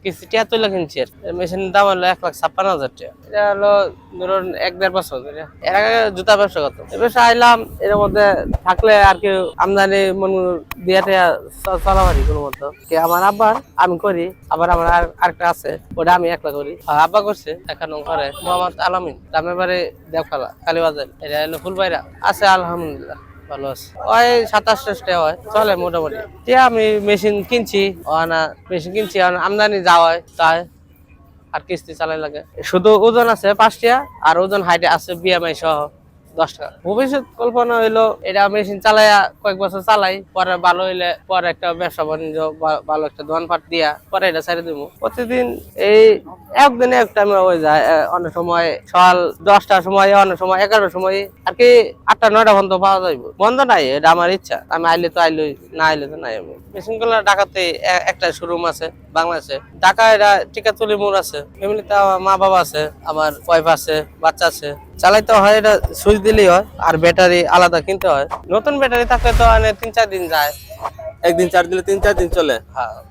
কিস্তিটা তুলে কিনছি। মেশিনের দাম হলো 1,56,000 টাকা। এটা হলো ধরুন 1-1.5 বছর ধরে। এর আগে জুতা ব্যবসা করতাম। এ ব্যবসা আইলাম, এর মধ্যে থাকলে আর কি আমদানি দিয়ে চলা পারি কোনো মতো। আমার আব্বার আমি করি, আবার আমার আরেকটা আছে, ওটা আমি একলা করি। আব্বা করছে এখানে করে মোহাম্মদ আলামিন, গ্রামের বাড়ি দেবখালা, কালীবাজার। এটা হলো ফুলবাইরা আছে, আলহামদুলিল্লাহ ভালো আছে। ওই 27-28 টাকা হয়, চলে মোটামুটি। আমি মেশিন কিনছি, আমদানি যাওয়া হয় তাই আর কিস্তি চালাই লাগে। শুধু ওজন আছে 5 টাকা, আর ওজন হাইটে আছে বিএমআই সহ 10 টাকা। ভবিষ্যৎ কল্পনা হইলো এটা মেশিন চালাইয়া কয়েক বছর চালাই, পরে ভালো হইলে পরে একটা ব্যবসা বাণিজ্য ভালো একটা দোকানপাট দিয়া পরে এটা ছেড়ে দিব। প্রতিদিন এই একদিনে এক টাইমে হয়ে যায়। অনেক সময় সকাল 10টার সময়, অনেক সময় 11টার সময়, আর কি 8টা-9টা পর্যন্ত পাওয়া যাইব। বন্ধ নাই, এটা আমার ইচ্ছা। আমি আইলে তো আইলে, না আইলে তো নাই। আমি মেশিন গুলো ঢাকাতে একটা শোরুম আছে বাংলাদেশে, ঢাকা এটা টিকাতলি মোড় আছে। ফ্যামিলিতে আমার মা বাবা আছে, আমার ওয়াইফ আছে, বাচ্চা আছে। চালাইতে হয়, এটা সুইচ দিলেই হয়, আর ব্যাটারি আলাদা কিনতে হয়। নতুন ব্যাটারি থাকলে তো 3-4 দিন যায়। একদিন চার্জ দিলে 3-4 দিন চলে। হ্যাঁ।